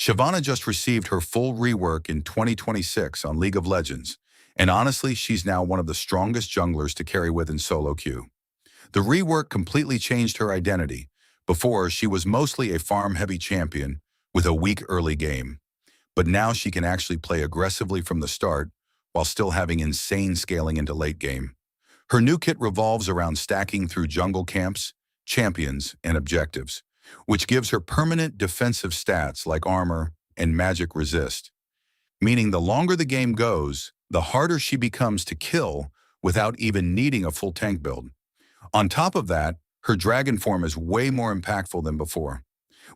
SHYVANA just received her full rework in 2026 on League of Legends, and honestly, she's now one of the strongest junglers to carry with in solo queue. The rework completely changed her identity. Before, she was mostly a farm-heavy champion with a weak early game, but now she can actually play aggressively from the start while still having insane scaling into late game. Her new kit revolves around stacking through jungle camps, champions, and objectives, which gives her permanent defensive stats like armor and magic resist, meaning the longer the game goes, the harder she becomes to kill without even needing a full tank build. On top of that, her dragon form is way more impactful than before,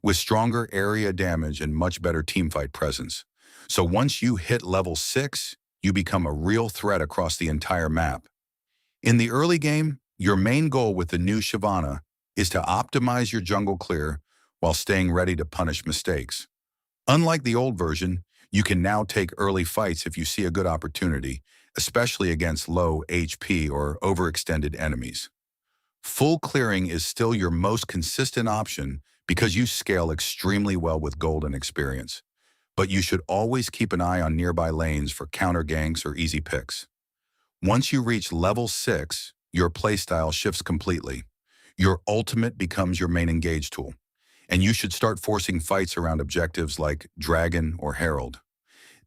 with stronger area damage and much better teamfight presence. So once you hit level 6, you become a real threat across the entire map. In the early game, your main goal with the new SHYVANA is to optimize your jungle clear while staying ready to punish mistakes. Unlike the old version, you can now take early fights if you see a good opportunity, especially against low HP or overextended enemies. Full clearing is still your most consistent option because you scale extremely well with gold and experience, but you should always keep an eye on nearby lanes for counter ganks or easy picks. Once you reach level 6, your playstyle shifts completely. Your ultimate becomes your main engage tool, and you should start forcing fights around objectives like Dragon or Herald.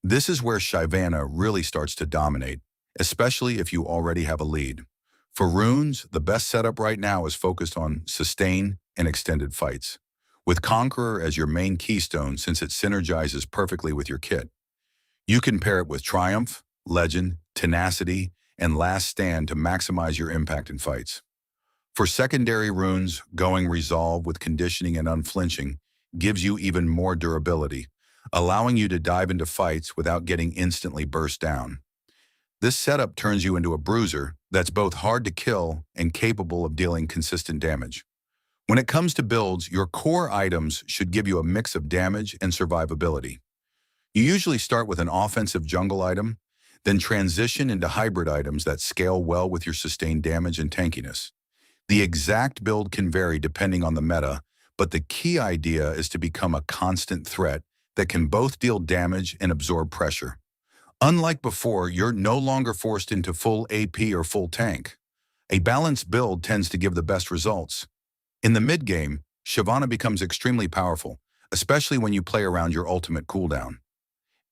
This is where SHYVANA really starts to dominate, especially if you already have a lead. For runes, the best setup right now is focused on sustain and extended fights, with Conqueror as your main keystone since it synergizes perfectly with your kit. You can pair it with Triumph, Legend, Tenacity, and Last Stand to maximize your impact in fights. For secondary runes, going Resolve with Conditioning and Unflinching gives you even more durability, allowing you to dive into fights without getting instantly burst down. This setup turns you into a bruiser that's both hard to kill and capable of dealing consistent damage. When it comes to builds, your core items should give you a mix of damage and survivability. You usually start with an offensive jungle item, then transition into hybrid items that scale well with your sustained damage and tankiness. The exact build can vary depending on the meta, but the key idea is to become a constant threat that can both deal damage and absorb pressure. Unlike before, you're no longer forced into full AP or full tank. A balanced build tends to give the best results. In the mid-game, SHYVANA becomes extremely powerful, especially when you play around your ultimate cooldown.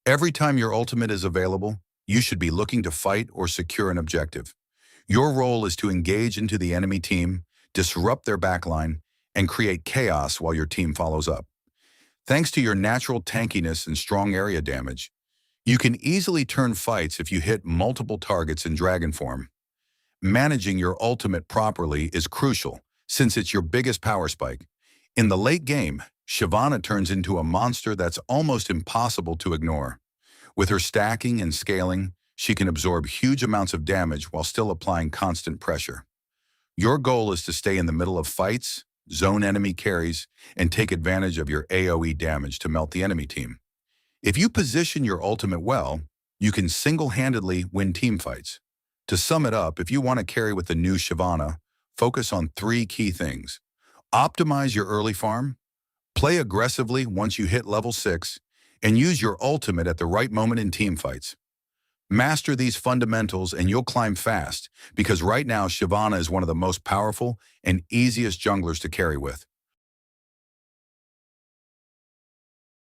Every time your ultimate is available, you should be looking to fight or secure an objective. Your role is to engage into the enemy team, disrupt their backline, and create chaos while your team follows up. Thanks to your natural tankiness and strong area damage, you can easily turn fights if you hit multiple targets in dragon form. Managing your ultimate properly is crucial, since it's your biggest power spike. In the late game, SHYVANA turns into a monster that's almost impossible to ignore. With her stacking and scaling, she can absorb huge amounts of damage while still applying constant pressure. Your goal is to stay in the middle of fights, zone enemy carries, and take advantage of your AoE damage to melt the enemy team. If you position your ultimate well, you can single-handedly win teamfights. To sum it up, if you want to carry with the new SHYVANA, focus on 3 key things. Optimize your early farm, play aggressively once you hit level 6, and use your ultimate at the right moment in teamfights. Master these fundamentals and you'll climb fast, because right now SHYVANA is one of the most powerful and easiest junglers to carry with.